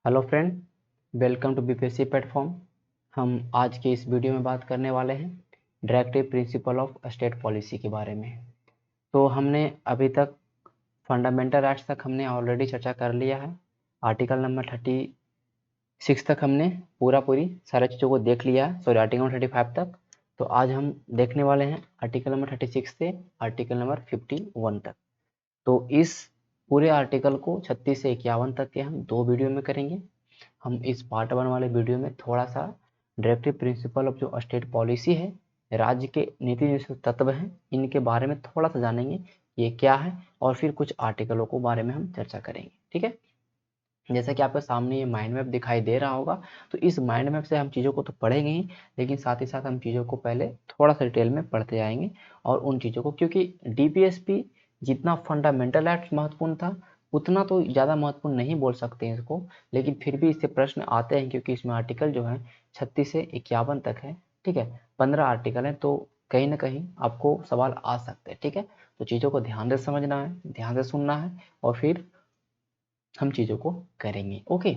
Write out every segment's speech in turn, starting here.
Hello friend, welcome to BPSC platform. हम आज के इस वीडियो में बात करने वाले हैं directive principle of state policy के बारे में। तो हमने अभी तक फंडामेंटल राइट्स तक हमने ऑलरेडी चर्चा कर लिया है। आर्टिकल नंबर 36 तक हमने पूरी सारी चीज़ों को देख लिया है, सॉरी आर्टिकल नंबर 35 तक। तो आज हम देखने वाले हैं आर्टिकल नंबर 36 से आर्टिकल नंबर 51 तक। तो इस पूरे आर्टिकल को 36 से 51 तक के हम 2 वीडियो में करेंगे। हम इस पार्ट 1 वाले वीडियो में थोड़ा सा डायरेक्टिव प्रिंसिपल ऑफ जो स्टेट पॉलिसी है, राज्य के नीति निषेध तत्व हैं, इनके बारे में थोड़ा सा जानेंगे ये क्या है, और फिर कुछ आर्टिकलों को बारे में हम चर्चा करेंगे। ठीक है, जैसा कि आपके सामने ये माइंड मैप दिखाई दे रहा होगा, तो इस माइंड मैप से हम चीज़ों को तो पढ़ेंगे ही, लेकिन साथ ही साथ हम चीज़ों को पहले थोड़ा सा डिटेल में पढ़ते जाएंगे। और उन चीज़ों को, क्योंकि डीपीएसपी जितना फंडामेंटल एक्ट महत्वपूर्ण था उतना तो ज़्यादा महत्वपूर्ण नहीं बोल सकते हैं इसको, लेकिन फिर भी इससे प्रश्न आते हैं क्योंकि इसमें आर्टिकल जो है 36 से 51 तक है। ठीक है, 15 आर्टिकल हैं, तो कहीं ना कहीं आपको सवाल आ सकते हैं। ठीक है, तो चीज़ों को ध्यान से समझना है, ध्यान से सुनना है, और फिर हम चीज़ों को करेंगे। ओके,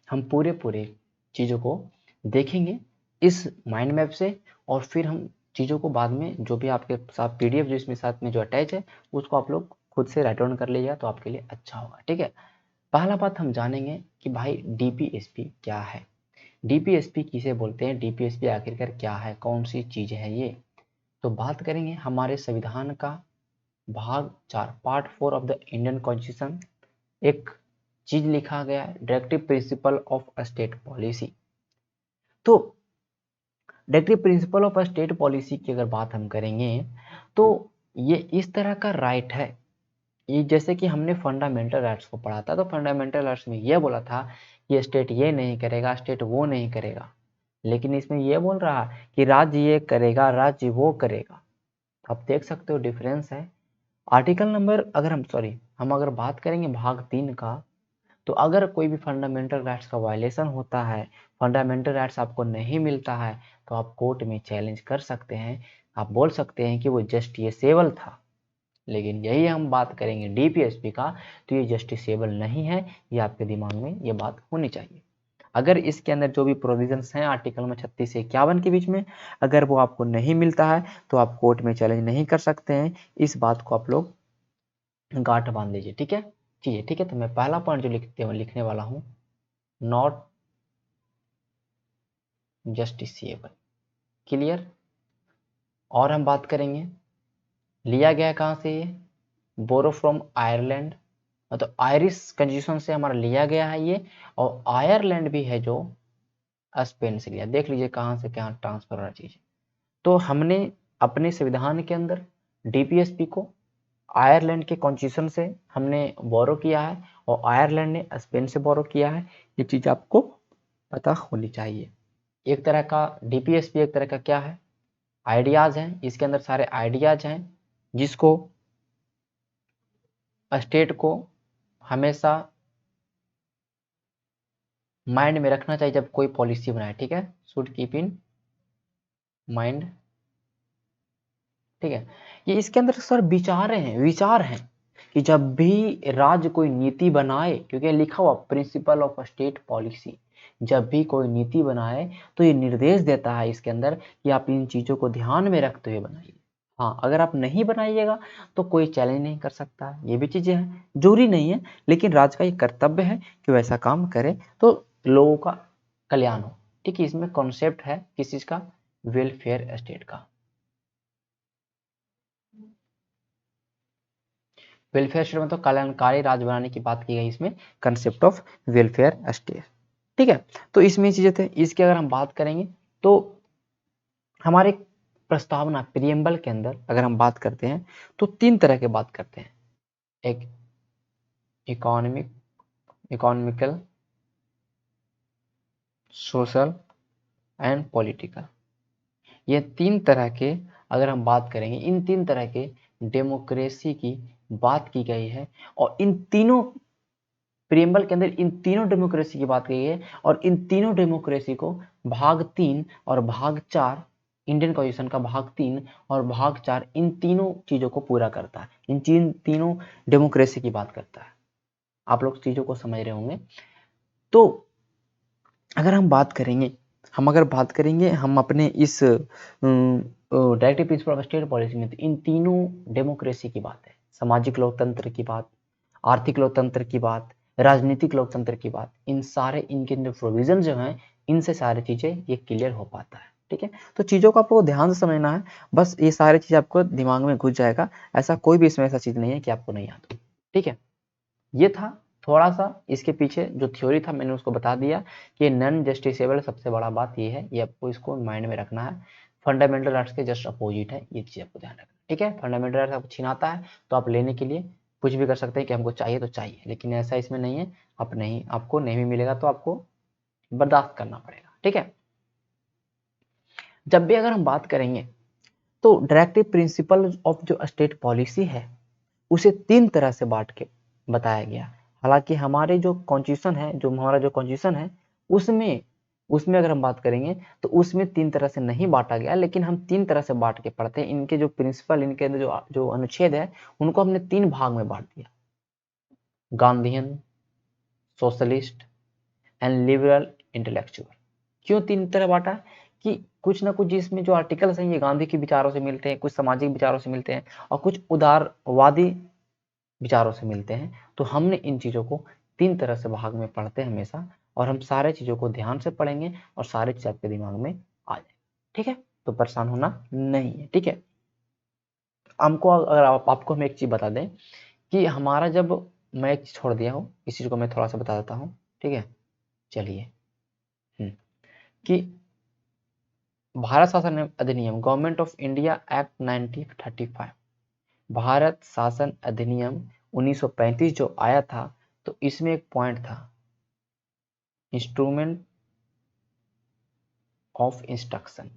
हम पूरे चीज़ों को देखेंगे इस माइंड मैप से, और फिर हम चीज़ों को बाद में जो भी आपके साथ पीडीएफ जो इसमें साथ में जो अटैच है उसको आप लोग खुद से राइट डाउन कर लीजिएगा, तो आपके लिए अच्छा होगा। ठीक है, पहला बात हम जानेंगे कि भाई डीपीएसपी क्या है, डीपीएसपी किसे बोलते हैं, डीपीएसपी आखिरकार क्या है, कौन सी चीज़ है ये। तो बात करेंगे हमारे संविधान का भाग 4 part 4 of the Indian constitution, एक चीज लिखा गया है directive principle of state policy. तो directive principle of state policy की अगर बात हम करेंगे तो ये इस तरह का राइट है, ये जैसे कि हमने फंडामेंटल राइट्स को पढ़ा था, तो फंडामेंटल राइट्स में ये बोला था कि स्टेट ये नहीं करेगा, स्टेट वो नहीं करेगा, लेकिन इसमें ये बोल रहा कि राज्य ये करेगा, राज्य वो करेगा। आप देख सकते हो डिफरेंस है। आर्टिकल नंबर अगर हम अगर बात करेंगे भाग 3 का, तो अगर कोई भी फंडामेंटल राइट्स का वायलेशन होता है, फंडामेंटल राइट्स आपको नहीं मिलता है, तो आप कोर्ट में चैलेंज कर सकते हैं, आप बोल सकते हैं कि वो जस्टिसेबल था। लेकिन यही हम बात करेंगे डीपीएसपी का, तो ये जस्टिसेबल नहीं है, ये आपके दिमाग में ये बात होनी चाहिए। अगर इसके अंदर जो भी प्रोविजंस हैं आर्टिकल में 36 से 51 के बीच में, अगर वो आपको नहीं मिलता है तो आप कोर्ट में चैलेंज नहीं कर सकते हैं। इस बात को आप लोग गांठ बांध लीजिए। ठीक है, चलिए ठीक है, तो मैं पहला पॉइंट जो लिखने वाला हूँ, नॉट जस्टिसेबल। क्लियर। और हम बात करेंगे लिया गया कहाँ से, ये बोरो फ्रॉम आयरलैंड, मतलब आयरिश कंस्टिट्यूशन से हमारा लिया गया है ये, और आयरलैंड भी है जो स्पेन से लिया। देख लीजिए कहाँ से कहाँ ट्रांसफर होना चीज़। तो हमने अपने संविधान के अंदर डीपीएसपी को आयरलैंड के कॉन्स्टिट्यूशन से हमने बोरो किया है, और आयरलैंड ने स्पेन से बोरो किया है। ये चीज़ आपको पता होनी चाहिए। एक तरह का डीपीएसपी एक तरह का क्या है, आइडियाज़ हैं, इसके अंदर सारे आइडियाज़ हैं जिसको स्टेट को हमेशा माइंड में रखना चाहिए जब कोई पॉलिसी बनाए। ठीक है, शुड कीप इन माइंड। ठीक है, ये इसके अंदर सर विचार हैं कि जब भी राज्य कोई नीति बनाए, क्योंकि लिखा हुआ प्रिंसिपल ऑफ स्टेट पॉलिसी, जब भी कोई नीति बनाए तो ये निर्देश देता है इसके अंदर कि आप इन चीज़ों को ध्यान में रखते हुए बनाइए। हाँ, अगर आप नहीं बनाइएगा तो कोई चैलेंज नहीं कर सकता, ये भी चीज़ें हैं, जरूरी नहीं है, लेकिन राज्य का ये कर्तव्य है कि वैसा काम करे तो लोगों का कल्याण हो। ठीक है, इसमें कॉन्सेप्ट है किस चीज़ का, वेलफेयर स्टेट का। वेलफेयर स्टेट मतलब कल्याणकारी राज्य बनाने की बात की गई इसमें, कंसेप्ट ऑफ वेलफेयर स्टेट। ठीक है, तो इसमें चीजें थे। इसकी अगर हम बात करेंगे तो हमारे प्रस्तावना प्रियम्बल के अंदर अगर हम बात करते हैं तो 3 तरह के बात करते हैं, एक इकोनॉमिकल, सोशल एंड पॉलिटिकल। ये 3 तरह के अगर हम बात करेंगे, इन 3 तरह के डेमोक्रेसी की बात की गई है, और इन तीनों प्रियम्बल के अंदर इन तीनों डेमोक्रेसी की बात की है, और इन तीनों डेमोक्रेसी को भाग 3 और भाग 4, इंडियन कॉन्स्टिट्यूशन का भाग 3 और भाग 4, इन तीनों चीजों को पूरा करता है, इन तीनों डेमोक्रेसी की बात करता है। आप लोग चीज़ों को समझ रहे होंगे। तो अगर हम बात करेंगे हम अपने इस directive principle of state policy में, तो इन तीनों डेमोक्रेसी की बात है, सामाजिक लोकतंत्र की बात, आर्थिक लोकतंत्र की बात, राजनीतिक लोकतंत्र की बात, इन सारे इनके जो प्रोविजन जो हैं, इनसे सारी चीज़ें ये क्लियर हो पाता है। ठीक है, तो चीज़ों को आपको ध्यान से समझना है, बस ये सारी चीज़ आपको दिमाग में घुस जाएगा, ऐसा कोई भी इसमें ऐसा चीज़ नहीं है कि आपको नहीं आता। ठीक है, ये था थोड़ा सा इसके पीछे जो थ्योरी था, मैंने उसको बता दिया कि नॉन जस्टिसेबल सबसे बड़ा बात ये है, ये आपको इसको माइंड में रखना है, फंडामेंटल राइट्स के जस्ट अपोजिट है, ये चीज़ आपको ध्यान रखना। ठीक है, फंडामेंटल राइट्स आपको छीनाता है तो आप लेने के लिए कुछ भी कर सकते हैं कि हमको चाहिए तो चाहिए, लेकिन ऐसा इसमें नहीं है, आपको नहीं भी मिलेगा तो आपको बर्दाश्त करना पड़ेगा। ठीक है, जब भी अगर हम बात करेंगे तो डायरेक्टिव प्रिंसिपल ऑफ जो स्टेट पॉलिसी है उसे 3 तरह से बांट के बताया गया। हालांकि हमारे जो कॉन्स्टिट्यूशन है, उसमें उसमें अगर हम बात करेंगे तो उसमें 3 तरह से नहीं बांटा गया, लेकिन हम 3 तरह से बांट के पढ़ते हैं। इनके जो प्रिंसिपल, इनके जो जो अनुच्छेद है, उनको हमने 3 भाग में बांट दिया, Gandhian, socialist and liberal intellectual. क्यों 3 तरह बांटा? कि कुछ ना कुछ जिसमें जो आर्टिकल्स हैं ये गांधी के विचारों से मिलते हैं, कुछ सामाजिक विचारों से मिलते हैं और कुछ उदारवादी विचारों से मिलते हैं। तो हमने इन चीज़ों को 3 तरह से भाग में पढ़ते हैं हमेशा, और हम सारे चीज़ों को ध्यान से पढ़ेंगे और सारे चीज़ आपके दिमाग में आ जाएगा। ठीक है, तो परेशान होना नहीं है। ठीक है, हमको अगर आपको हम एक चीज़ बता दें कि हमारा जब, मैं एक चीज़ छोड़ दिया हूँ, इस चीज़ को मैं थोड़ा सा बता देता हूँ। ठीक है, चलिए, कि भारत शासन अधिनियम, government of India act 1935, Bharat शासन अधिनियम 1935 जो आया था, तो इसमें एक पॉइंट था, इंस्ट्रूमेंट ऑफ इंस्ट्रक्शन,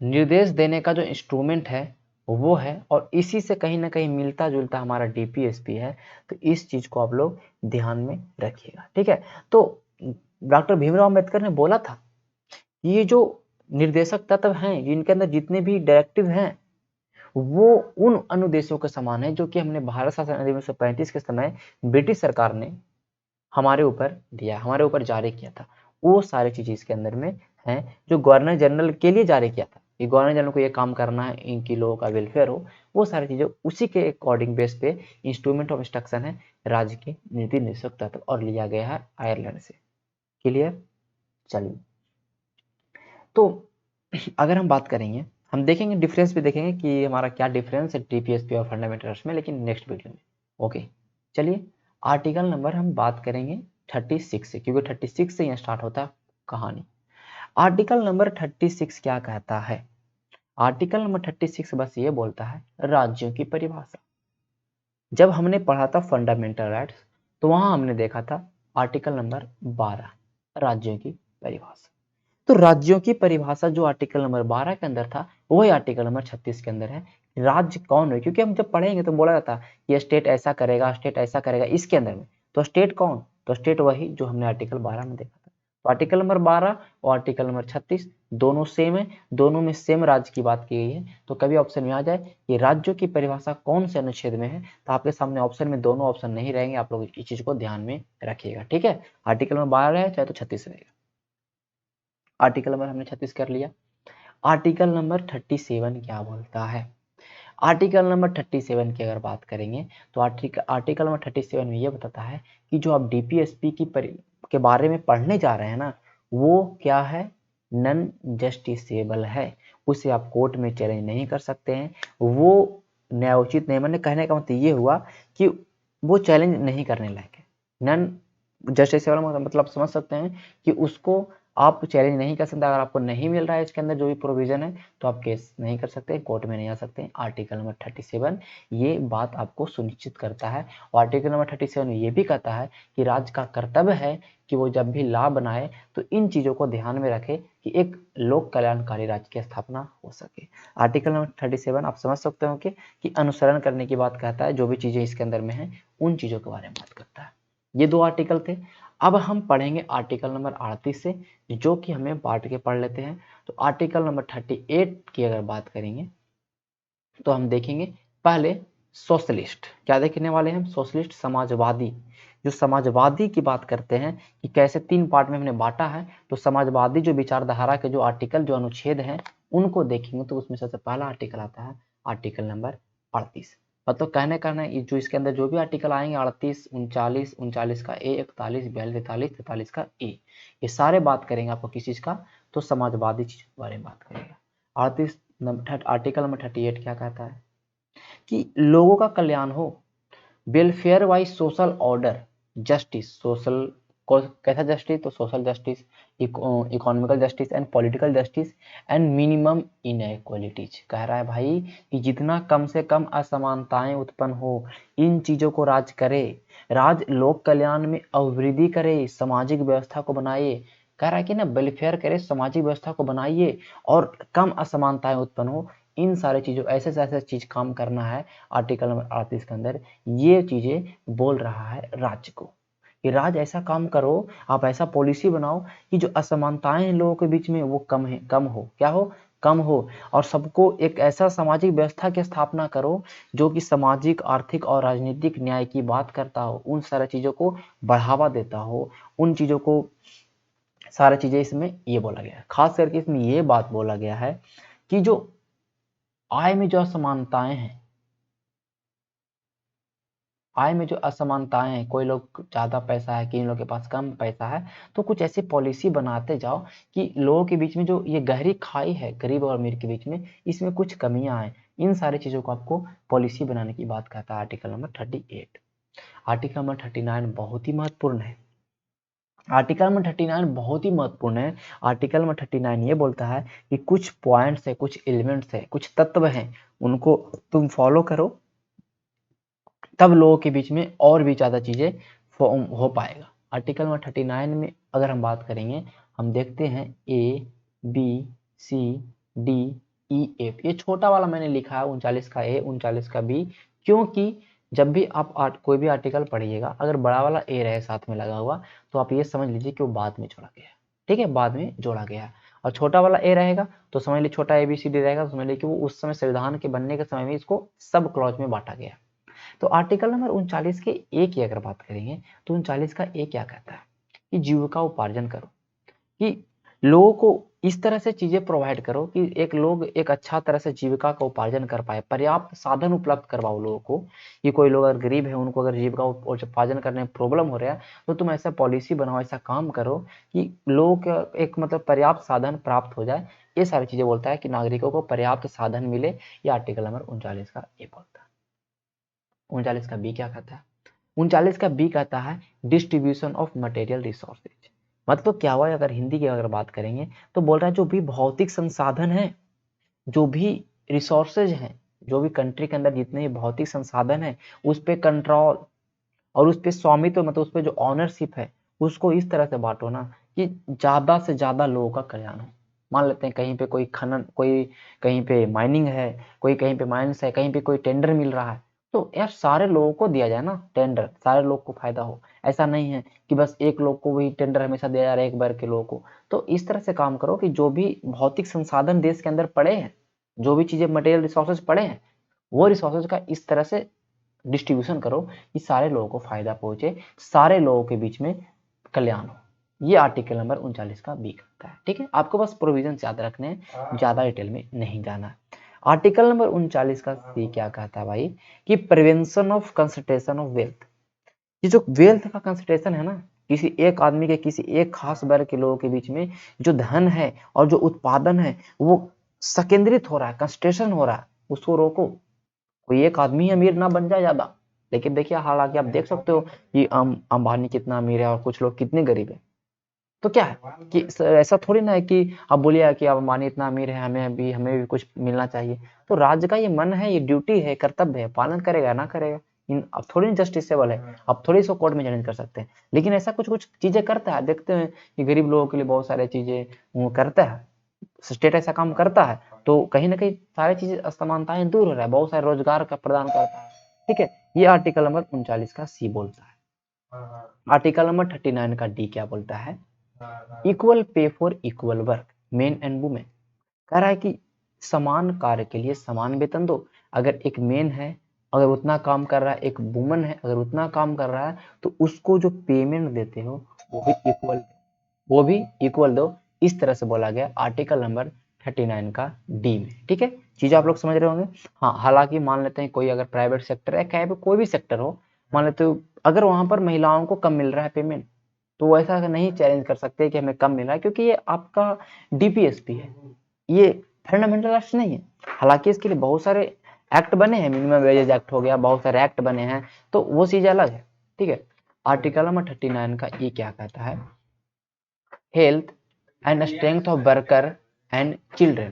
निर्देश देने का जो इंस्ट्रूमेंट है वो है, और इसी से कहीं ना कहीं मिलता जुलता हमारा डीपीएसपी है। तो इस चीज को आप लोग ध्यान में रखिएगा। ठीक है, तो डॉक्टर भीमराव अंबेडकर ने बोला था, ये जो निर्देशक तत्व हैं, जिनके अंदर जितने भी डायरेक्टिव हैं, वो उन अनुदेशों के समान है जो कि हमने भारत शासन अधिनियम 1935 के समय ब्रिटिश सरकार ने हमारे ऊपर दिया, हमारे ऊपर जारी किया था। वो सारी चीजें इसके अंदर में हैं जो गवर्नर जनरल के लिए जारी किया था, कि गवर्नर जनरल को ये काम करना है, इनकी लोगों का वेलफेयर हो, वो सारी चीजें उसी के अकॉर्डिंग बेस पे इंस्ट्रूमेंट ऑफ इंस्ट्रक्शन है, राज्य के नीति निर्देशक तत्व, और लिया गया है आयरलैंड से। क्लियर? चलिए, तो अगर हम बात करेंगे, हम देखेंगे डिफरेंस भी देखेंगे कि हमारा क्या डिफरेंस है डीपीएसपी और फंडामेंटल राइट्स में, लेकिन नेक्स्ट वीडियो में। ओके, चलिए, आर्टिकल नंबर हम बात करेंगे 36 से, क्योंकि 36 से यहाँ स्टार्ट होता है कहानी। आर्टिकल नंबर 36 क्या कहता है? आर्टिकल नंबर 36 बस ये बोलता है राज्यों की परिभाषा। जब हमने पढ़ा था फंडामेंटल राइट्स, तो वहां हमने देखा था आर्टिकल नंबर 12, राज्यों की परिभाषा। तो राज्यों की परिभाषा जो आर्टिकल नंबर 12 के अंदर था, वही आर्टिकल नंबर 36 के अंदर है। राज्य कौन है? क्योंकि हम जब पढ़ेंगे तो बोला जाता है ये स्टेट ऐसा करेगा, स्टेट ऐसा करेगा, इसके अंदर में तो स्टेट कौन? तो स्टेट वही जो हमने आर्टिकल 12 में देखा था। तो आर्टिकल नंबर 12 और आर्टिकल नंबर 36 दोनों सेम है, दोनों में सेम राज्य की बात की गई है। तो कभी ऑप्शन में आ जाए कि राज्यों की परिभाषा कौन से अनुच्छेद में है, तो आपके सामने ऑप्शन में दोनों ऑप्शन नहीं रहेंगे, आप लोग इस चीज को ध्यान में रखिएगा। ठीक है, आर्टिकल नंबर 12 है चाहे तो 36 रहेगा। आर्टिकल नंबर हमने 36 कर लिया। आर्टिकल नंबर 37 क्या बोलता है? आर्टिकल नंबर 37 की अगर बात करेंगे तो आर्टिकल नंबर 37 में ये बताता है कि जो आप डीपीएसपी के बारे में पढ़ने जा रहे हैं ना, वो क्या है? नॉन जस्टिसेबल है, उसे आप कोर्ट में चैलेंज नहीं कर सकते हैं, वो न्यायोचित नहीं। मैंने कहने का मतलब ये हुआ कि वो चैलेंज नहीं करने लायक है। नॉन जस्टिसेबल मतलब समझ सकते हैं कि उसको आप चैलेंज नहीं कर सकते। अगर आपको नहीं मिल रहा है इसके अंदर जो भी प्रोविजन है, तो आप केस नहीं कर सकते, कोर्ट में नहीं आ सकते। आर्टिकल नंबर 37 ये बात आपको सुनिश्चित करता है। और आर्टिकल नंबर 37 ये भी कहता है कि राज्य का कर्तव्य है कि वो जब भी लॉ बनाए तो इन चीज़ों को ध्यान में रखे कि एक लोक कल्याणकारी राज्य की स्थापना हो सके। आर्टिकल नंबर 37 आप समझ सकते हो कि अनुसरण करने की बात कहता है, जो भी चीज़ें इसके अंदर में है उन चीज़ों के बारे में बात करता है। ये 2 आर्टिकल थे। अब हम पढ़ेंगे आर्टिकल नंबर 38 से, जो कि हमें बांट के पढ़ लेते हैं। तो आर्टिकल नंबर 38 की अगर बात करेंगे तो हम देखेंगे पहले सोशलिस्ट। क्या देखने वाले हैं हम? सोशलिस्ट, समाजवादी। जो समाजवादी की बात करते हैं कि कैसे 3 पार्ट में हमने बांटा है, तो समाजवादी जो विचारधारा के जो आर्टिकल, जो अनुच्छेद हैं, उनको देखेंगे तो उसमें सबसे पहला आर्टिकल आता है आर्टिकल नंबर 38। मतलब कहने का ना, जो इसके अंदर जो भी आर्टिकल आएंगे 38, 39, 39 का ए, 41, 42, 43, 43 का ए, ये सारे बात करेंगे आपको किस चीज का? तो समाजवादी चीज के बारे में बात करेंगे। 38 आर्टिकल नंबर 38 क्या कहता है कि लोगों का कल्याण हो, welfare wise social order, justice, social को कैसा जस्टिस? तो social justice, economical justice and political justice and minimum inequalities. कह रहा है भाई कि जितना कम से कम असमानताएं उत्पन्न हो, इन चीजों को राज करे, राज लोक कल्याण में अभिवृद्धि करे, सामाजिक व्यवस्था को बनाए। कह रहा है कि ना वेलफेयर करे, सामाजिक व्यवस्था को बनाइए और कम असमानताएं उत्पन्न हो, इन सारे चीजों ऐसे चीज काम करना है। आर्टिकल नंबर 38 के अंदर ये चीजें बोल रहा है राज्य को कि राज्य ऐसा काम करो, आप ऐसा पॉलिसी बनाओ कि जो असमानताएं हैं लोगों के बीच में वो कम हो। क्या हो? कम हो। और सबको एक ऐसा सामाजिक व्यवस्था की स्थापना करो जो कि सामाजिक, आर्थिक और राजनीतिक न्याय की बात करता हो, उन सारी चीजों को बढ़ावा देता हो, उन चीजों को, सारी चीजें इसमें ये बोला गया है। खास करके इसमें ये बात बोला गया है कि जो आय में जो असमानताएं हैं, आय में जो असमानताएं हैं, कोई लोग ज्यादा पैसा है, किन लोगों के पास कम पैसा है, तो कुछ ऐसी पॉलिसी बनाते जाओ कि लोगों के बीच में जो ये गहरी खाई है गरीब और अमीर के बीच में, इसमें कुछ कमियां आए। इन सारी चीजों को आपको पॉलिसी बनाने की बात कहता है आर्टिकल नंबर 38। आर्टिकल नंबर 39 बहुत ही महत्वपूर्ण है। आर्टिकल नंबर 39 बहुत ही महत्वपूर्ण है। आर्टिकल नंबर 39 ये बोलता है कि कुछ पॉइंट्स है, कुछ एलिमेंट्स है, कुछ तत्व हैं, उनको तुम फॉलो करो, तब लोगों के बीच में और भी ज़्यादा चीज़ें हो पाएगा। आर्टिकल नंबर 39 में अगर हम बात करेंगे, हम देखते हैं ए, बी, सी, डी, ई, एफ। ये छोटा वाला मैंने लिखा है 39 का ए, 39 का बी, क्योंकि जब भी आप कोई भी आर्टिकल पढ़िएगा, अगर बड़ा वाला ए रहे साथ में लगा हुआ, तो आप ये समझ लीजिए कि वो बाद में जोड़ा गया है। ठीक है, बाद में जोड़ा गया है। और छोटा वाला ए रहेगा तो समझ लीजिए, छोटा ए बी सी डी रहेगा तो समझ लीजिए कि वो उस समय संविधान के बनने के समय में इसको सब क्लॉज में बांटा गया। तो आर्टिकल नंबर 39 के ए की अगर बात करेंगे, तो 39 का ए क्या कहता है कि जीविका उपार्जन करो, कि लोगों को इस तरह से चीजें प्रोवाइड करो कि एक लोग एक अच्छा तरह से जीविका का उपार्जन कर पाए, पर्याप्त साधन उपलब्ध करवाओ लोगों को। कि कोई लोग अगर गरीब है, उनको अगर जीविका उपार्जन करने में प्रॉब्लम हो रहा है, तो तुम ऐसा पॉलिसी बनाओ, ऐसा काम करो कि लोगों को एक मतलब पर्याप्त साधन प्राप्त हो जाए। ये सारी चीजें बोलता है कि नागरिकों को पर्याप्त साधन मिले। ये आर्टिकल नंबर 39 का ए बोलता है। 39 का बी क्या कहता है? 39 का बी कहता है डिस्ट्रीब्यूशन ऑफ मटेरियल रिसोर्सेज। मतलब क्या हुआ, अगर हिंदी की अगर बात करेंगे तो बोल रहा है जो भी भौतिक संसाधन है, जो भी रिसोर्सेज हैं, जो भी कंट्री के अंदर जितने भी भौतिक संसाधन है, उस पे कंट्रोल और उस पे स्वामित्व, मतलब उस पे जो ऑनरशिप है, उसको इस तरह से बांटो ना कि ज्यादा से ज्यादा लोगों का कल्याण हो। मान लेते हैं कहीं पे कोई खनन, कोई कहीं पे माइनिंग है, कोई कहीं पे माइंस है, कहीं पे कोई टेंडर मिल रहा है, तो यार सारे लोगों को दिया जाए ना टेंडर, सारे लोग को फायदा हो। ऐसा नहीं है कि बस एक लोग को वही टेंडर हमेशा दिया जा रहा है, एक बार के लोगों को। तो इस तरह से काम करो कि जो भी भौतिक संसाधन देश के अंदर पड़े हैं, जो भी चीजें मटेरियल रिसोर्सेज पड़े हैं, वो रिसोर्सेज का इस तरह से डिस्ट्रीब्यूशन करो कि सारे लोगों को फायदा पहुंचे, सारे लोगों के बीच में कल्याण हो। ये आर्टिकल नंबर 39 का बी करता है। ठीक है, आपको बस प्रोविजन याद रखने हैं, ज्यादा डिटेल में नहीं जाना। आर्टिकल नंबर 39 का सी क्या कहता है भाई कि prevention of concentration of wealth. ये जो वेल्थ का कंसंट्रेशन है ना, किसी एक आदमी के, किसी एक खास वर्ग के लोगों के बीच में जो धन है और जो उत्पादन है, वो संकेंद्रित हो रहा है, कंसंट्रेशन हो रहा है, उसको रोको। कोई एक आदमी अमीर ना बन जाए ज्यादा। लेकिन देखिए, हालांकि आप देख सकते हो कि अंबानी कितना अमीर है और कुछ लोग कितने गरीब है। तो क्या है कि ऐसा थोड़ी ना है कि आप बोलिए कि अब अंबानी इतना अमीर है, हमें भी कुछ मिलना चाहिए। तो राज्य का ये मन है, ये ड्यूटी है, कर्तव्य है, पालन करेगा ना करेगा। अब थोड़ी जस्टिसेबल है, अब थोड़ी इसको कोर्ट में चैलेंज कर सकते हैं। लेकिन ऐसा कुछ कुछ चीजें करता है, देखते हैं कि गरीब लोगों के लिए बहुत सारी चीजें वो करता है, स्टेट ऐसा काम करता है, तो कहीं ना कहीं सारी चीजें असमानताएं दूर हो रहा है, बहुत सारे रोजगार का प्रदान करता है। ठीक है, ये आर्टिकल नंबर 39 का सी बोलता है। आर्टिकल नंबर 39 का डी क्या बोलता है? Equal pay for equal work, main and women. कह रहा है कि समान कार्य के लिए समान वेतन दो। अगर एक मेन है अगर उतना काम कर रहा है, एक वुमन है अगर उतना काम कर रहा है, तो उसको जो पेमेंट देते हो वो भी इक्वल दो। इस तरह से बोला गया आर्टिकल नंबर 39 का डी में। ठीक है, चीजें आप लोग समझ रहे होंगे। हाँ, हालांकि मान लेते हैं कोई अगर प्राइवेट सेक्टर है, चाहे कोई भी सेक्टर हो, मान लेते हो अगर वहां पर महिलाओं को कम मिल रहा है पेमेंट, तो वो ऐसा नहीं चैलेंज कर सकते कि हमें कम मिल रहा है, क्योंकि ये आपका डीपीएसपी है, ये फंडामेंटल राइट्स नहीं है। हालांकि इसके लिए बहुत सारे एक्ट बने हैं, मिनिमम वेजेज एक्ट हो गया, बहुत सारे एक्ट बने हैं, तो वो चीज अलग है। ठीक है, आर्टिकल नंबर 39 का ये क्या कहता है, health and strength of worker and children.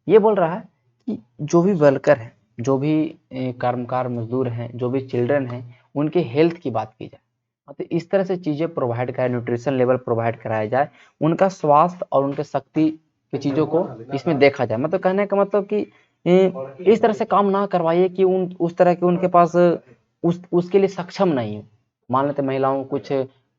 ये बोल रहा है कि जो भी वर्कर है, जो भी कर्मकार मजदूर हैं, जो भी चिल्ड्रन हैं, उनके हेल्थ की बात की जाए, मतलब इस तरह से चीजें प्रोवाइड कराए, न्यूट्रिशन लेवल प्रोवाइड कराया जाए, उनका स्वास्थ्य और उनके शक्ति की चीजों को इसमें देखा जाए। मतलब कहने का मतलब कि इस तरह से काम ना करवाइए कि उस तरह के उनके पास उसके लिए सक्षम नहीं हो। मान लेते महिलाओं को कुछ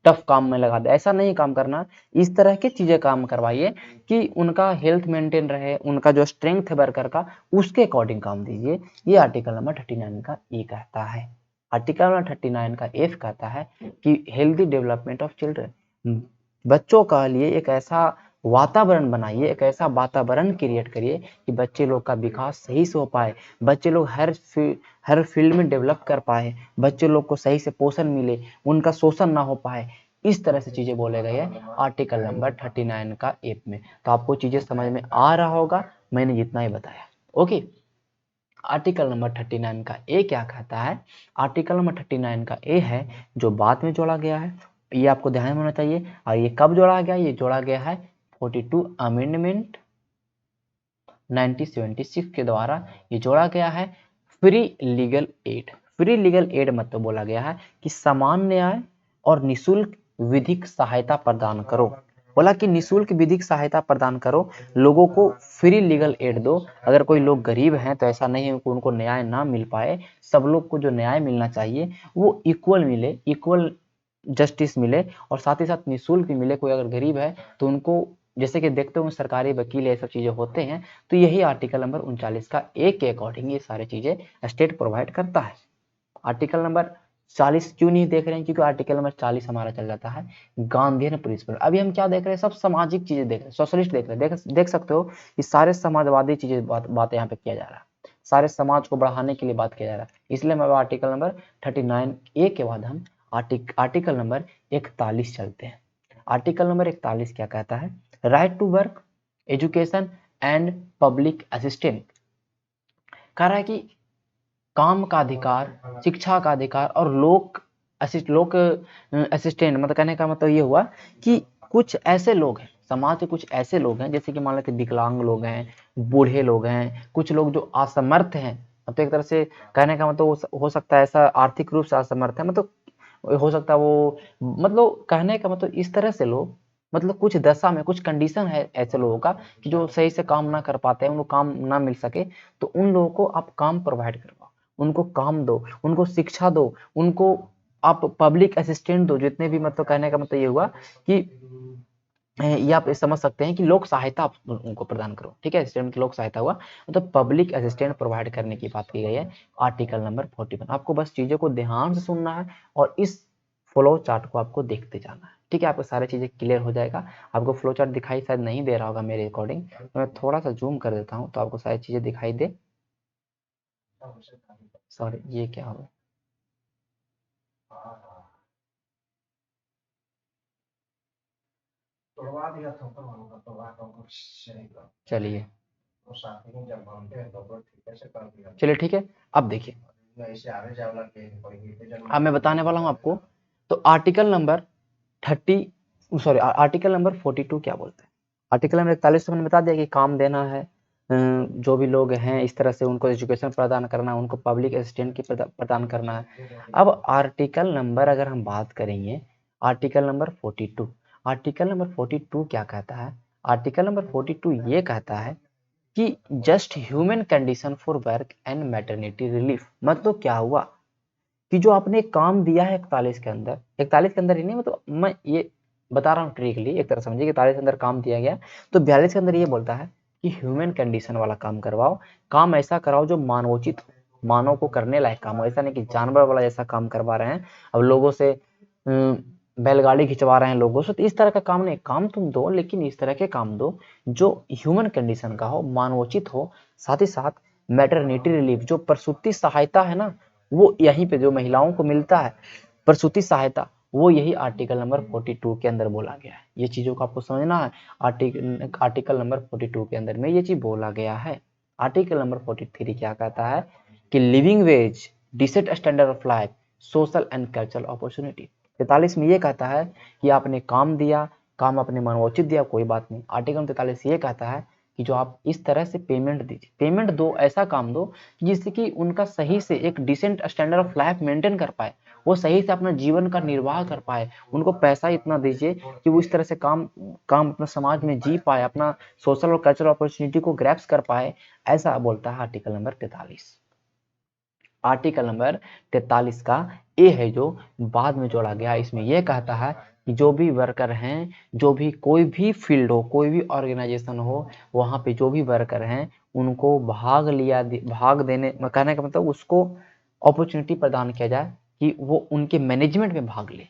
टफ काम में लगा दे, ऐसा नहीं काम करना। इस तरह की चीजें काम करवाइए कि उनका हेल्थ मेंटेन रहे, उनका जो स्ट्रेंथ है वर्कर का, उसके अकॉर्डिंग काम दीजिए। ये आर्टिकल नंबर 39 का ए कहता है। आर्टिकल नंबर 39 का एफ कहता है कि हेल्दी डेवलपमेंट ऑफ चिल्ड्रन, बच्चों का लिए एक ऐसा वातावरण बनाइए, एक ऐसा वातावरण क्रिएट करिए कि बच्चे लोग का विकास सही से हो पाए, बच्चे लोग हर फील्ड में डेवलप कर पाए, बच्चे लोग को सही से पोषण मिले, उनका शोषण ना हो पाए। इस तरह से चीजें बोले गए हैं आर्टिकल नंबर 39 का एफ में। तो आपको चीजें समझ में आ रहा होगा, मैंने जितना ही बताया। ओके, आर्टिकल नंबर 39 का ए क्या कहता है, आर्टिकल नंबर 39 का ए है जो बाद में जोड़ा गया है, ये आपको ध्यान में होना चाहिए। और ये कब जोड़ा गया, ये जोड़ा गया है 42 अमेंडमेंट 1976 के द्वारा ये जोड़ा गया है। Free legal aid, free legal aid मतलब बोला गया है कि समान न्याय और निशुल्क विधिक सहायता प्रदान करो। बोला कि निशुल्क विधिक सहायता प्रदान करो, लोगों को फ्री लीगल एड दो। अगर कोई लोग गरीब हैं तो ऐसा नहीं है कि उनको न्याय ना मिल पाए, सब लोग को जो न्याय मिलना चाहिए वो इक्वल मिले, इक्वल जस्टिस मिले, और साथ ही साथ निःशुल्क भी मिले। कोई अगर गरीब है तो उनको, जैसे कि देखते हो सरकारी वकील ये सब चीजें होते हैं, तो यही आर्टिकल नंबर 39 का ए के अकॉर्डिंग ये सारी चीजें स्टेट प्रोवाइड करता है। आर्टिकल नंबर 40 क्यों नहीं देख रहे हैं, क्योंकि आर्टिकल नंबर 40 हमारा चल जाता है गांधीयन प्रिंसिपल। अभी हम क्या देख रहे हैं, सब सामाजिक चीजें देख रहे हैं, सोशलिस्ट देख रहे हैं। देख सकते हो कि सारे समाजवादी चीजें बात यहाँ पे किया जा रहा है, सारे समाज को बढ़ाने के लिए बात किया जा रहा है। इसलिए हम आर्टिकल नंबर 39 ए के बाद हम आर्टिकल नंबर 41 चलते हैं। आर्टिकल नंबर 41 क्या कहता है, right to work, education and public assistant. कह रहा है कि काम का अधिकार, शिक्षा का अधिकार और लोक असिस्टेंट, मतलब कहने का मतलब ये हुआ कि कुछ ऐसे लोग हैं समाज के, कुछ ऐसे लोग हैं जैसे कि मान लेते विकलांग लोग हैं, बूढ़े लोग हैं, कुछ लोग जो असमर्थ हैं। मतलब एक तरह से कहने का मतलब हो सकता है ऐसा आर्थिक रूप से असमर्थ है, मतलब हो सकता है वो, मतलब कहने का मतलब इस तरह से लोग, मतलब कुछ दशा में कुछ कंडीशन है ऐसे लोगों का कि जो सही से काम ना कर पाते हैं, उनको काम ना मिल सके, तो उन लोगों को आप काम प्रोवाइड करवाओ, उनको काम दो, उनको शिक्षा दो, उनको आप पब्लिक असिस्टेंट दो। जितने भी, मतलब कहने का मतलब ये हुआ कि ये आप समझ सकते हैं कि लोक सहायता आप उनको प्रदान करो। ठीक है, असिस्टेंट लोक सहायता हुआ, मतलब पब्लिक असिस्टेंट प्रोवाइड करने की बात की गई है आर्टिकल नंबर 41। आपको बस चीजों को ध्यान से सुनना है और इस फ्लो चार्ट को आपको देखते जाना है। ठीक है, आपको सारी चीजें क्लियर हो जाएगा। आपको फ्लो चार्ट दिखाई शायद नहीं दे रहा होगा मेरे अकॉर्डिंग, तो मैं थोड़ा सा जूम कर देता हूँ तो आपको सारी चीजें दिखाई दे। सॉरी, ये क्या हो, चलिए चलिए ठीक है। अब देखिए, अब मैं बताने वाला हूं आपको। तो आर्टिकल नंबर 42 क्या बोलते हैं। आर्टिकल नंबर 41 तो मैंने बता दिया कि काम देना है, जो भी लोग हैं इस तरह से उनको एजुकेशन प्रदान करना है, उनको पब्लिक असिस्टेंट की प्रदान करना है। अब आर्टिकल नंबर अगर हम बात करेंगे, आर्टिकल नंबर 42, आर्टिकल नंबर 42 क्या कहता है, आर्टिकल नंबर 42 ये कहता है कि just human condition for work and maternity relief. मतलब क्या हुआ कि जो आपने काम दिया है 41 के अंदर, 41 के अंदर ही नहीं, मतलब मैं ये बता रहा हूँ ट्रिकली, एक तरह समझिए कि 41 के अंदर काम दिया गया, तो 42 के अंदर ये बोलता है कि ह्यूमन कंडीशन वाला काम करवाओ, काम ऐसा कराओ जो मानवोचित हो। मानव को करने लायक काम हो, ऐसा नहीं कि जानवर वाला जैसा काम करवा रहे हैं, अब लोगों से बैलगाड़ी खिंचवा रहे हैं लोगों से, तो इस तरह का काम नहीं, काम तुम दो लेकिन इस तरह के काम दो जो ह्यूमन कंडीशन का हो, मानवोचित हो। साथ ही साथ मैटरनिटी रिलीफ, जो प्रसूति सहायता है ना, वो यहीं पे जो महिलाओं को मिलता है प्रसूति सहायता, वो यही आर्टिकल नंबर 42 के अंदर बोला गया है। ये चीजों को आपको समझना है। आर्टिकल नंबर 42 के अंदर में ये चीज बोला गया है। आर्टिकल नंबर 43 क्या कहता है कि living wage, decent standard of life, social and cultural opportunity. 43 में ये कहता है कि आपने काम दिया, काम अपने मनोचित दिया, कोई बात नहीं। आर्टिकल 43 ये कहता है कि जो आप इस तरह से पेमेंट दीजिए, पेमेंट दो, ऐसा काम दो जिससे कि उनका सही से एक decent standard of life maintain कर पाए, वो सही से अपना जीवन का निर्वाह कर पाए। उनको पैसा इतना दीजिए कि वो इस तरह से काम अपना समाज में जी पाए, अपना सोशल और कल्चरल अपॉर्चुनिटी को ग्रैप्स कर पाए, ऐसा बोलता है आर्टिकल नंबर 43। आर्टिकल नंबर 43 का ए है जो बाद में जोड़ा गया, इसमें यह कहता है कि जो भी वर्कर हैं, जो भी कोई भी फील्ड हो, कोई भी ऑर्गेनाइजेशन हो, वहाँ पे जो भी वर्कर हैं उनको भाग देने, कहने का मतलब उसको अपॉर्चुनिटी प्रदान किया जाए कि वो उनके मैनेजमेंट में भाग ले।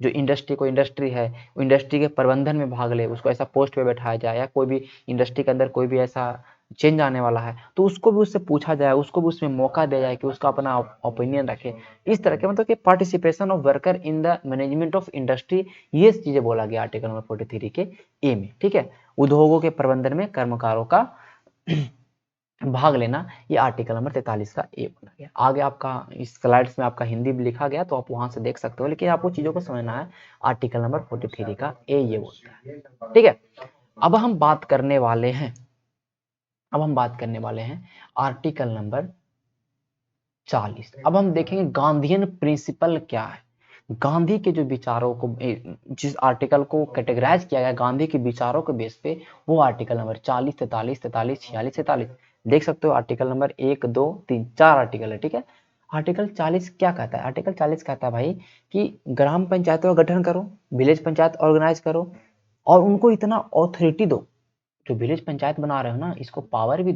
जो इंडस्ट्री है, वो इंडस्ट्री के प्रबंधन में भाग ले, उसको ऐसा पोस्ट पे बैठाया जाए, या कोई भी इंडस्ट्री के अंदर कोई भी ऐसा चेंज आने वाला है तो उसको भी उससे पूछा जाए, उसको भी उसमें मौका दिया जाए कि उसका अपना ओपिनियन रखे। इस तरह के मतलब कि participation of worker in the management of industry, ये चीजें बोला गया आर्टिकल नंबर 43 के ए में। ठीक है, उद्योगों के प्रबंधन में कर्मकारों का भाग लेना, ये आर्टिकल नंबर 43 का ए बोला गया। आगे आपका इस स्लाइड्स में आपका हिंदी भी लिखा गया तो आप वहां से देख सकते हो, लेकिन आपको चीजों को समझना है। आर्टिकल नंबर 43 का ए ये बोलता है। ठीक है, अब हम बात करने वाले हैं आर्टिकल नंबर 40। अब हम देखेंगे गांधीयन प्रिंसिपल क्या है। गांधी के जो विचारों को, जिस आर्टिकल को कैटेगराइज किया गया गांधी के विचारों के बेस पे, वो आर्टिकल नंबर 40, 43, 43, 46, 47 देख सकते हो। आर्टिकल नंबर 1, 2, 3, 4 आर्टिकल है। ठीक है, आर्टिकल 40 क्या कहता है? आर्टिकल 40 कहता है भाई कि ग्राम पंचायतों का गठन करो, विलेज पंचायत ऑर्गेनाइज करो, और उनको इतना ऑथोरिटी दो, जो विलेज पंचायत बना रहे हो ना, इसको पावर भी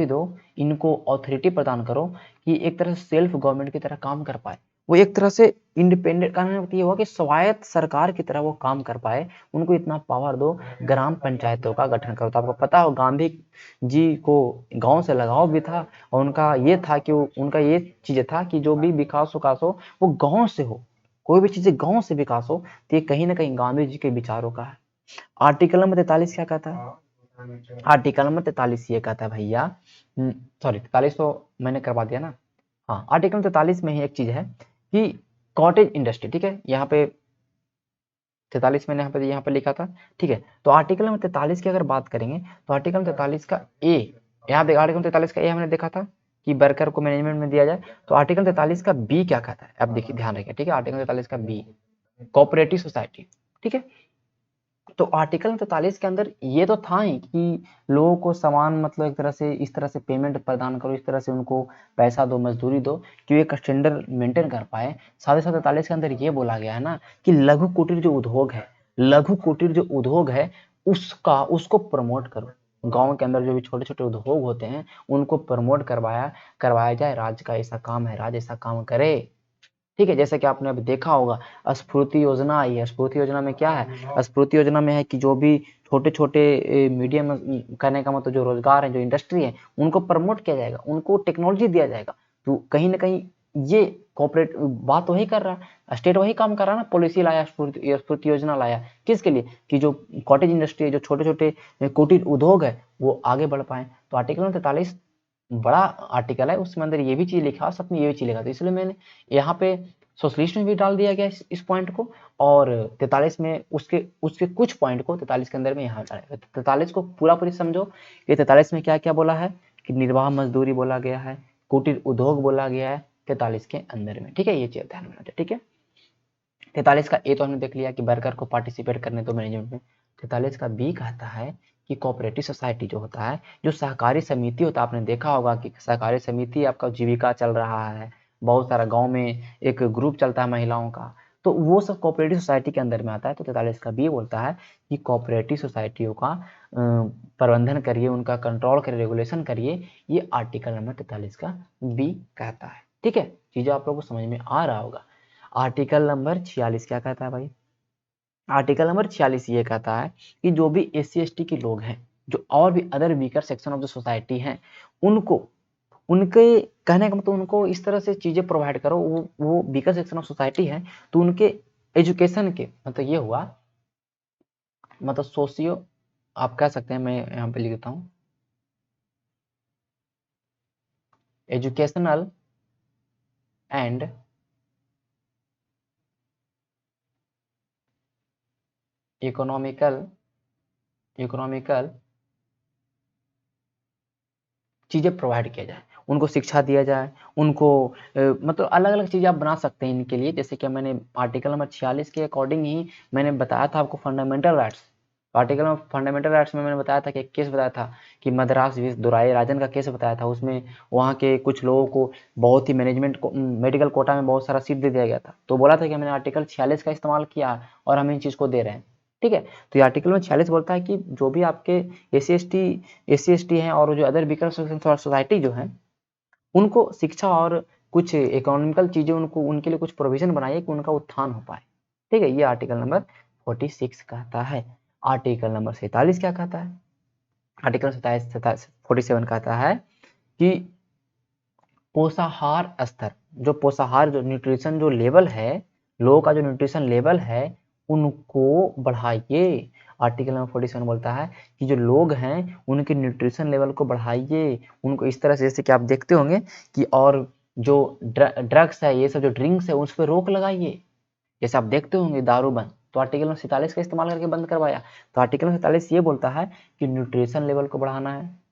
दो, इनको ऑथोरिटी प्रदान करो कि एक तरह से सेल्फ गवर्नमेंट की तरह काम कर पाए, वो एक तरह से इंडिपेंडेंट, का मतलब ये हुआ कि स्वायत्त सरकार की तरह वो काम कर पाए, उनको इतना पावर दो। ग्राम पंचायतों का गठन करो। तो आपको पता हो गांधी जी को गांव से लगाव भी था, और उनका ये था कि उनका ये चीज था कि जो भी विकास हो वो गांव से हो, कोई भी चीजें गांव से विकास हो, तो ये कहीं ना कहीं गांधी जी के विचारों का है। आर्टिकल नंबर 43 क्या कहता है? आर्टिकल नंबर 43 ये कहता है भैया, सॉरी 43 तो मैंने करवा दिया ना। हाँ, आर्टिकल 43 में ही एक चीज है कि कॉटेज इंडस्ट्री। ठीक है, यहाँ पे 43 मैंने यहाँ पे लिखा था। ठीक है, तो आर्टिकल नंबर 43 की अगर बात करेंगे तो आर्टिकल 43 का ए, यहाँ पे आर्टिकल 43 का ए हमने देखा था कि वर्कर को मैनेजमेंट में दिया जाए। तो आर्टिकल 43 का बी क्या कहता है, अब देखिए ध्यान रखिए। ठीक है, आर्टिकल 43 का बी, कोऑपरेटिव सोसाइटी। ठीक है, तो आर्टिकल 43 के अंदर ये तो था ही कि लोगों को समान, मतलब एक तरह से इस तरह से पेमेंट प्रदान करो, इस तरह से उनको पैसा दो, मजदूरी दो कि वो एक स्टैंडर्ड मेंटेन कर पाए। साथ ही साथ 43 के अंदर ये बोला गया है ना कि लघु कुटीर जो उद्योग है उसको प्रमोट करो। गांव के अंदर जो भी छोटे छोटे उद्योग होते हैं उनको प्रमोट करवाया जाए। राज्य का ऐसा काम है, राज्य ऐसा काम करे। ठीक है, जैसे कि आपने अभी देखा होगा स्फूर्ति योजना आई है। स्फूर्ति योजना में क्या है? स्फूर्ति योजना में है कि जो भी छोटे छोटे मीडियम, करने का मतलब जो रोजगार है, जो इंडस्ट्री है, उनको प्रमोट किया जाएगा, उनको टेक्नोलॉजी दिया जाएगा। तो कहीं ना कहीं ये कॉर्पोरेट बात वही कर रहा है, स्टेट वही काम कर रहा है ना। पॉलिसी लाया, स्फूर्ति योजना लाया, किसके लिए? कि जो कॉटेज इंडस्ट्री है, जो छोटे छोटे कुटीर उद्योग है, वो आगे बढ़ पाए। तो आर्टिकल 43 बड़ा आर्टिकल है, उसमें अंदर ये भी चीज लिखा, सब में ये भी चीज लिखा, तो इसलिए मैंने यहाँ पे सोशलिस्ट में भी डाल दिया गया इस पॉइंट को, और 43 में उसके कुछ पॉइंट को 43 के अंदर में यहाँ डालेगा। 43 को पूरी समझो कि 43 में क्या क्या बोला है कि निर्वाह मजदूरी बोला गया है, कुटीर उद्योग बोला गया है 43 के अंदर में। ठीक है, ये चीज ध्यान में रखना। ठीक है, 43 का ए तो हमने देख लिया कि वर्कर को पार्टिसिपेट करने तो मैनेजमेंट में। 43 का बी कहता है कि कोऑपरेटिव सोसाइटी जो होता है, जो सहकारी समिति होता है, आपने देखा होगा कि सहकारी समिति आपका जीविका चल रहा है, बहुत सारा गांव में एक ग्रुप चलता है महिलाओं का, तो वो सब कोऑपरेटिव सोसाइटी के अंदर में आता है। तो 43 का बी बोलता है कि कोऑपरेटिव सोसाइटियों का प्रबंधन करिए, उनका कंट्रोल करिए, रेगुलेशन करिए, ये आर्टिकल नंबर 43 का बी कहता है। ठीक है, चीजें आप लोगों को समझ में आ रहा होगा। आर्टिकल नंबर 46 क्या कहता है भाई? आर्टिकल नंबर 46 ये कहता है कि जो भी SC/ST के लोग हैं, जो और भी other weaker section of the society हैं, उनको उनके कहने का मतलब उनको इस तरह से चीजें प्रोवाइड करो, वो वीकर सेक्शन ऑफ सोसाइटी है तो उनके एजुकेशन के मतलब ये हुआ, मतलब सोशियो आप कह सकते हैं, मैं यहाँ पे लिख देता हूँ, एजुकेशनल एंड इकोनॉमिकल चीज़ें प्रोवाइड किया जाए, उनको शिक्षा दिया जाए, उनको मतलब अलग अलग चीज़ें आप बना सकते हैं इनके लिए। जैसे कि मैंने आर्टिकल नंबर 46 के अकॉर्डिंग ही मैंने बताया था आपको fundamental rights. Article of fundamental rights में मैंने बताया था कि एक केस बताया था कि मद्रास दुराई राजन का केस बताया था। उसमें वहाँ के कुछ लोगों को बहुत ही मैनेजमेंट को मेडिकल कोटा में बहुत सारा सीट दे दिया गया था, तो बोला था कि मैंने आर्टिकल 46 का इस्तेमाल किया और हम इन चीज़ को दे रहे हैं। ठीक है, तो ये आर्टिकल में 46 बोलता है कि जो भी आपके SC/ST हैं और जो अदर वीकर सोसाइटी जो है, उनको शिक्षा और कुछ इकोनॉमिकल चीजें उनको उनके लिए कुछ प्रोविजन बनाइए कि उनका उत्थान हो पाए। ठीक है, ये आर्टिकल नंबर 46 कहता है। आर्टिकल नंबर 47 क्या कहता है? आर्टिकल 47 कहता है कि पोषाहार स्तर, जो पोषाहार जो न्यूट्रिशन जो लेवल है, लोगों का जो न्यूट्रिशन लेवल है उनको बढ़ाइए। आर्टिकल नंबर 47 बोलता है कि जो लोग हैं उनके न्यूट्रिशन लेवल को बढ़ाइए, उनको इस तरह से, जैसे कि आप देखते होंगे कि और जो ड्रग्स है, ये सब जो ड्रिंक्स है, उस पर रोक लगाइए। जैसे आप देखते होंगे दारू बंद, तो आर्टिकल नंबर 47 का इस्तेमाल करके बंद करवाया। तो आर्टिकल नंबर 47 ये बोलता है कि न्यूट्रिशन लेवल को बढ़ाना है,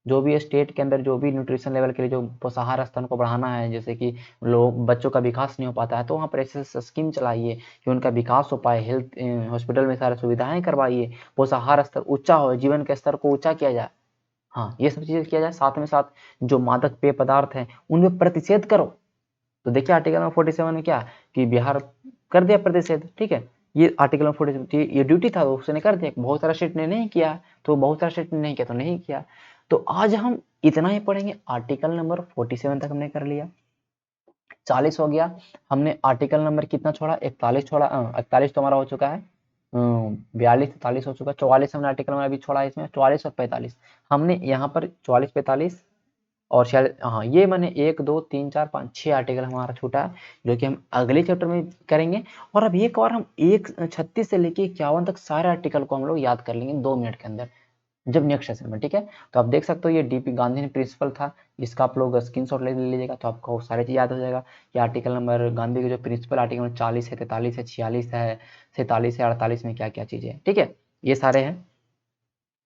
जो भी स्टेट के अंदर जो भी न्यूट्रिशन लेवल के लिए जो पोषाहार स्तर को बढ़ाना है, जैसे कि लोग बच्चों का विकास नहीं हो पाता है, तो वहाँ पर ऐसे स्कीम चलाइए कि उनका विकास हो पाए, हेल्थ हॉस्पिटल में सारी सुविधाएं करवाइए, पोषाहार स्तर ऊंचा हो, जीवन के स्तर को ऊंचा किया जाए। हाँ, ये सब चीजें किया जाए। साथ में साथ जो मादक पेय पदार्थ हैं उनमें प्रतिषेध करो। तो देखिए आर्टिकल नंबर 47 में क्या कि बिहार कर दिया प्रतिषेध। ठीक है, ये आर्टिकल नंबर 47 ये ड्यूटी था, उसने कर दिया। बहुत सारा स्टेट ने नहीं किया, तो बहुत सारा स्टेट ने नहीं किया तो नहीं किया। तो आज हम इतना ही पढ़ेंगे। आर्टिकल नंबर 47 तक हमने कर लिया, 40 हो गया। हमने आर्टिकल नंबर कितना छोड़ा? 41 छोड़ा। 41 तो हमारा हो चुका है, 42 43 हो चुका है, 44 हमने आर्टिकल नंबर अभी छोड़ा। इसमें 44 और 45 हमने यहाँ पर 44 45 और शायद हाँ, ये मैंने 1 2 3 4 5 6 आर्टिकल हमारा छूटा है, जो कि हम अगले चैप्टर में करेंगे। और अब एक और हम 36 से लेके 51 तक सारे आर्टिकल को हम लोग याद कर लेंगे 2 मिनट के अंदर, जब नेक्स्ट सेशन में। ठीक है, तो आप देख सकते हो ये डीपी गांधी ने प्रिंसिपल था, इसका आप लोग स्क्रीनशॉट ले लीजिएगा तो आपको सारी चीज याद हो जाएगा कि आर्टिकल नंबर गांधी के जो प्रिंसिपल आर्टिकल नंबर 40 है, 43 है, 46 है, 47 है, 48 में क्या क्या चीजें हैं। ठीक है, ये सारे हैं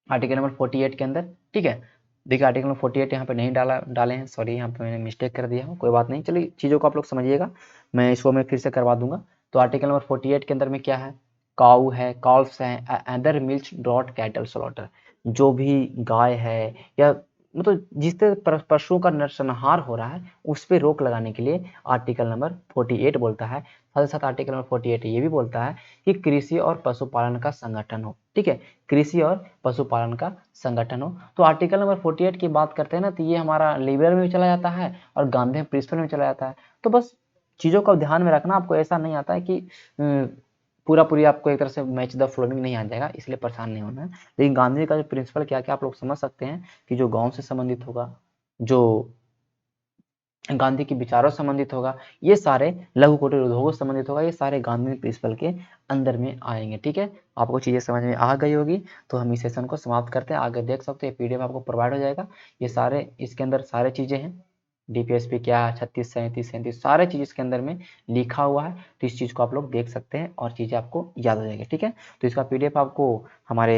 आर्टिकल नंबर 48 के अंदर। ठीक है, देखिए आर्टिकल नंबर 48 यहाँ पे नहीं डाले हैं, सॉरी, यहाँ पे मैंने मिस्टेक कर दिया हूँ, कोई बात नहीं। चलिए चीज़ों को आप लोग समझिएगा, मैं इसको मैं फिर से करवा दूंगा। तो आर्टिकल नंबर 48 के अंदर में क्या है? काऊ है, कॉल्स है, other milch dot cattle slaughter, जो भी गाय है या मतलब जिससे पशुओं का नरसंहार हो रहा है उस पर रोक लगाने के लिए आर्टिकल नंबर 48 बोलता है। साथ ही साथ आर्टिकल नंबर 48 ये भी बोलता है कि कृषि और पशुपालन का संगठन हो। ठीक है, कृषि और पशुपालन का संगठन हो। तो आर्टिकल नंबर 48 की बात करते हैं ना, तो ये हमारा लिबरल में भी चला जाता है और गांधी प्रिंसिपल में चला जाता है। तो बस चीज़ों को ध्यान में रखना, आपको ऐसा नहीं आता है कि पूरा पूरी आपको एक तरह से मैच द फॉलोइंग नहीं आ जाएगा, इसलिए परेशान नहीं होना है। लेकिन गांधी का जो प्रिंसिपल क्या क्या आप लोग समझ सकते हैं कि जो गाँव से संबंधित होगा, जो गांधी के विचारों से संबंधित होगा, ये सारे लघु कुटीर उद्योगों से संबंधित होगा, ये सारे गांधी प्रिंसिपल के अंदर में आएंगे। ठीक है, आपको चीजें समझ में आ गई होगी, तो हम इस सेशन को समाप्त करते हैं। आगे देख सकते हैं पीडीएफ आपको प्रोवाइड हो जाएगा, ये सारे इसके अंदर सारे चीजें हैं, डीपीएसपी क्या है, 36 37 37 सारे चीज इसके अंदर में लिखा हुआ है। तो इस चीज को आप लोग देख सकते हैं और चीजें आपको याद हो जाएगी। ठीक है, तो इसका पीडीएफ आपको हमारे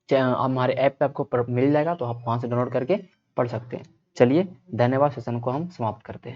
ऐप पे आपको मिल जाएगा, तो आप वहां से डाउनलोड करके पढ़ सकते हैं। चलिए, धन्यवाद। सेशन को हम समाप्त करते हैं।